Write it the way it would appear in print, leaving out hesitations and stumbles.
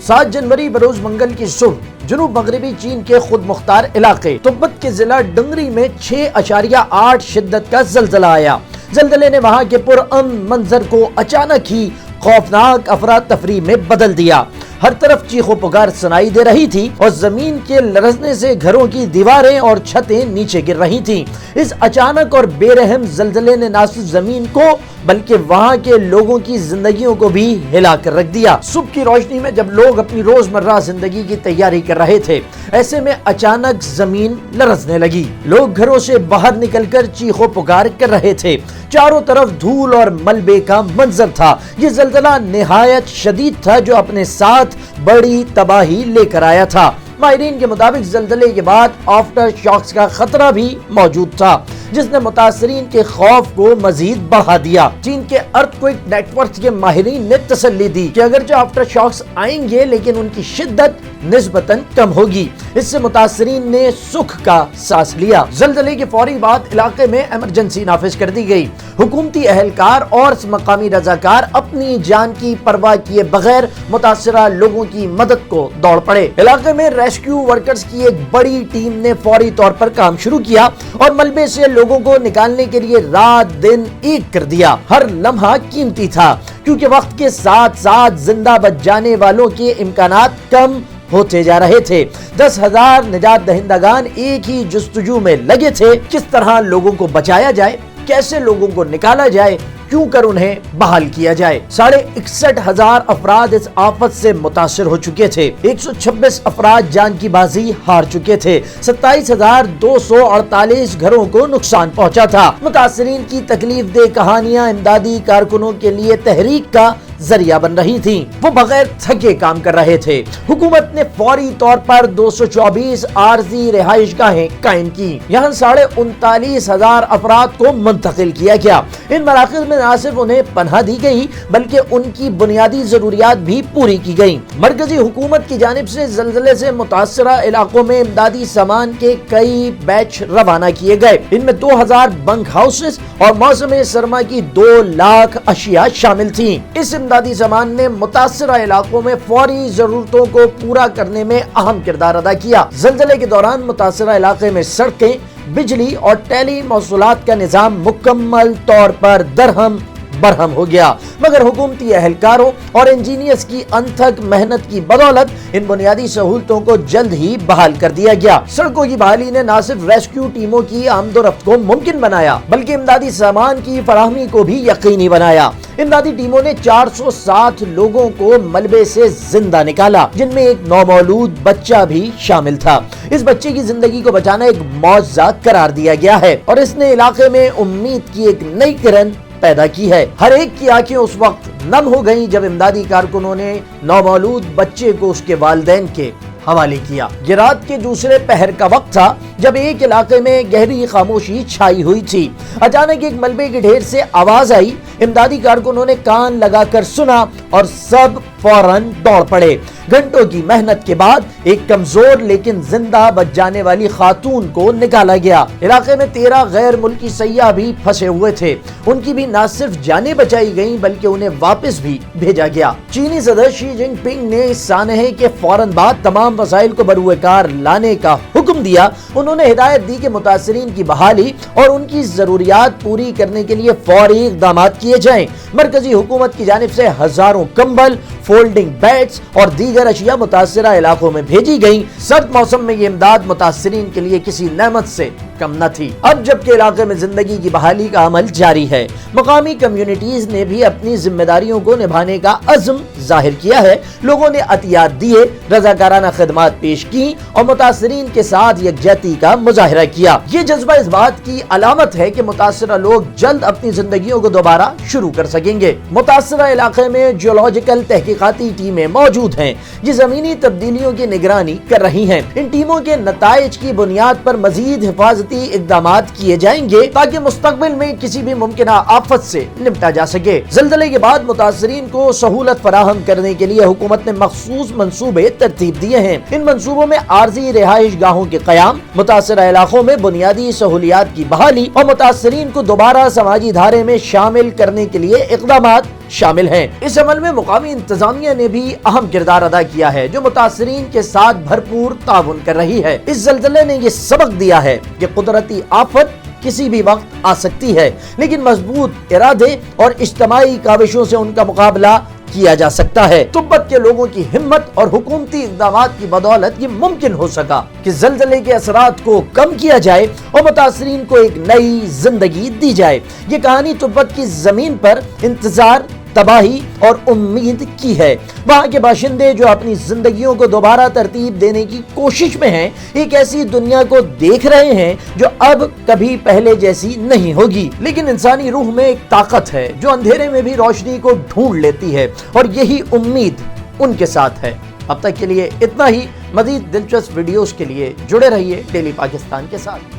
7 जनवरी बरोज मंगल की सुबह जनूब मगरबी चीन के खुद मुख्तार इलाके तिब्बत के जिला डंगरी में 6.8 शिद्दत का जलजला आया। जलजले ने वहां के पुरअमन मंजर को अचानक ही खौफनाक अफरा तफरी में बदल दिया। हर तरफ चीखों पुकार सुनाई दे रही थी और जमीन के लरजने से घरों की दीवारें और छतें नीचे गिर रही थीं। इस अचानक और बेरहम जलजले ने न सिर्फ जमीन को बल्कि वहां के लोगों की जिंदगियों को भी हिला कर रख दिया। सुबह की रोशनी में जब लोग अपनी रोजमर्रा जिंदगी की तैयारी कर रहे थे, ऐसे में अचानक जमीन लरजने लगी। लोग घरों से बाहर निकलकर चीखों पुकार कर रहे थे। चारों तरफ धूल और मलबे का मंजर था। ये जलजला निहायत शदीद था जो अपने साथ बड़ी तबाही लेकर आया था। माहिरीन के मुताबिक जलजले के बाद आफ्टर शॉक्स का खतरा भी मौजूद था, जिसने मुतासरीन के खौफ को मजीद बढ़ा दिया। चीन के अर्थक्वेक नेटवर्क के माहिरीन ने तसल्ली दी कि अगरचे आफ्टर शॉक्स आएंगे लेकिन उनकी शिद्दत निस्बतन कम होगी। इससे मुतासरीन ने सुख का सांस लिया। जलजले के फौरी बाद इलाके में इमरजेंसी नाफिज कर दी गई। हुकूमती अहलकार और मकामी रजाकार अपनी जान की परवाह किए बगैर मुतासरा लोगों की मदद को दौड़ पड़े। इलाके में रेस्क्यू वर्कर्स की एक बड़ी टीम ने फौरी तौर पर काम शुरू किया और मलबे से लोगों को निकालने के लिए रात दिन एक कर दिया। हर लम्हा कीमती था क्योंकि वक्त के साथ साथ जिंदा बच जाने वालों के इम्कानात कम होते जा रहे थे। 10,000 निजात दहिंदगान एक ही जुस्तजू में लगे थे। किस तरह लोगों को बचाया जाए, कैसे लोगों को निकाला जाए, क्यों कर उन्हें बहाल किया जाए। 61,500 अफराद इस आफत से मुतासिर हो चुके थे। 126 अफराद जान की बाजी हार चुके थे। 27,248 घरों को नुकसान पहुंचा था। मुतासिरीन की तकलीफ दे कहानियां इमदादी कारकुनों के लिए तहरीक का जरिया बन रही थी। वो बगैर थके काम कर रहे थे। हुकूमत ने फौरी तौर पर 224 आरजी रिहाइशगाहें कायम की। यहाँ 39,500 अफराद को मुंतकिल किया गया। इन मराकज़ में न सिर्फ उन्हें पनाह दी गई बल्कि उनकी बुनियादी जरूरियात भी पूरी की गयी। मरकजी हुकूमत की जानिब से जलजले से मुतासरा इलाकों में इमदादी सामान के कई बैच रवाना किए गए। इनमें 2000 बंक हाउसेस और मौसम सरमा की 2 लाख अशिया शामिल थी। इस इमदादी सामान ने मुतासरा इलाकों में फौरी जरूरतों को पूरा करने में अहम किरदार अदा किया। जलजले के दौरान मुतासरा इलाके में सड़कें, बिजली और टेली मौसूलात का निजाम मुकम्मल तौर पर दरहम बरहम हो गया, मगर हुकूमती अहलकारों और इंजीनियर्स की अनथक मेहनत की बदौलत इन बुनियादी सहूलतों को जल्द ही बहाल कर दिया गया। सड़कों की बहाली ने न सिर्फ रेस्क्यू टीमों की आमदोरफ्त को मुमकिन बनाया बल्कि इमदादी सामान की फराहमी को भी यकीनी बनाया। इमदादी टीमों ने 407 लोगों को मलबे से जिंदा निकाला, जिनमें एक नौमौलूद बच्चा भी शामिल था। इस बच्चे की जिंदगी को बचाना एक मौजज़ा करार दिया गया है और इसने इलाके में उम्मीद की एक नई किरण पैदा की है। हर एक की आंखें उस वक्त नम हो गईं जब इमदादी कारकुनों ने नौमौलूद बच्चे को उसके वालिदैन के हवाले किया। ये रात के दूसरे पहर का वक्त था जब एक इलाके में गहरी खामोशी छाई हुई थी। अचानक एक मलबे के ढेर से आवाज आई। इमदादी कारकुनों ने कान लगाकर सुना और सब फौरन दौड़ पड़े। घंटों की मेहनत के बाद एक कमजोर लेकिन जिंदा बच जाने वाली खातून को निकाला गया। इलाके में 13 गैर मुल्की सयाह भी फंसे हुए थे। उनकी भी न सिर्फ जानें बचाई गईं बल्कि उन्हें वापस भी भेजा गया। चीनी सदर शी जिनपिंग ने इस सानहे के फौरन बाद तमाम वसाइल को बरूएकार लाने का हुक्म दिया। उन्होंने हिदायत दी कि मुतासरीन की बहाली और उनकी जरूरियात पूरी करने के लिए फौरी इक़दाम किए जाएं। मरकजी हुकूमत की जानिब से हजारों कंबल, फोल्डिंग बेड्स और दीगर अशिया मुतासरा इलाकों में भेजी गयी। सर्द मौसम में ये इमदाद मुतासरीन के लिए किसी नेमत से कम न थी। अब जबकि इलाके में जिंदगी की बहाली का अमल जारी है, मकामी कम्युनिटीज ने भी अपनी जिम्मेदारियों को निभाने का अज़्म जाहिर किया है। लोगों ने अतियात दिए, रज़ाकाराना खिदमात पेश की और मुतासरीन के साथ यकजहती का मुजाहिरा किया। ये जज्बा इस बात की अलामत है कि मुतासरा लोग जल्द अपनी जिंदगियों को दोबारा शुरू कर सकेंगे। मुतासरा इलाके में जियोलॉजिकल तहकीकाती टीमें मौजूद हैं जो जमीनी तब्दीलियों की निगरानी कर रही हैं। इन टीमों के नताइज की बुनियाद पर मजीद हिफाजती इक़दामात किए जाएंगे ताकि मुस्तकबिल में किसी भी मुमकिन आफत से निपटा जा सके। ज़ल्ज़ले के बाद मुतासरीन को सहूलत फराहम करने के लिए हुकूमत ने मखसूस मंसूबे तरतीब दिए हैं। इन मंसूबों में आर्जी रिहाइश गाहों के क़याम, मुतासरा इलाकों में बुनियादी सहूलियात की बहाली और मुतासरीन को दोबारा समाजी धारे में शामिल करने के लिए इक़दामात شامل ہیں۔ اس عمل میں مقامی انتظامیہ نے بھی اہم کردار ادا کیا ہے، جو متاثرین کے ساتھ بھرپور تعاون کر رہی ہے۔ اس زلزلے نے یہ سبق دیا ہے کہ قدرتی آفت کسی بھی وقت آ سکتی ہے، لیکن مضبوط ارادے اور اجتماعی کاوشوں سے ان کا مقابلہ کیا جا سکتا ہے۔ تبت کے لوگوں کی ہمت اور حکومتی اقدامات کی بدولت یہ ممکن ہو سکا کہ زلزلے کے اثرات کو کم کیا جائے اور متاثرین کو ایک نئی زندگی دی جائے۔ یہ کہانی تبت کی زمین پر انتظار، تباہی اور امید کی ہے۔ وہاں کے باشندے جو اپنی زندگیوں کو دوبارہ ترتیب دینے کی کوشش میں ہیں، ایک ایسی دنیا کو دیکھ رہے ہیں جو اب کبھی پہلے جیسی نہیں ہوگی۔ لیکن انسانی روح میں ایک طاقت ہے جو اندھیرے میں بھی روشنی کو ڈھونڈ لیتی ہے، اور یہی امید ان کے ساتھ ہے۔ اب تک کے لیے اتنا ہی۔ مزید دلچسپ ویڈیوز کے لیے جڑے رہیے ڈیلی پاکستان کے ساتھ۔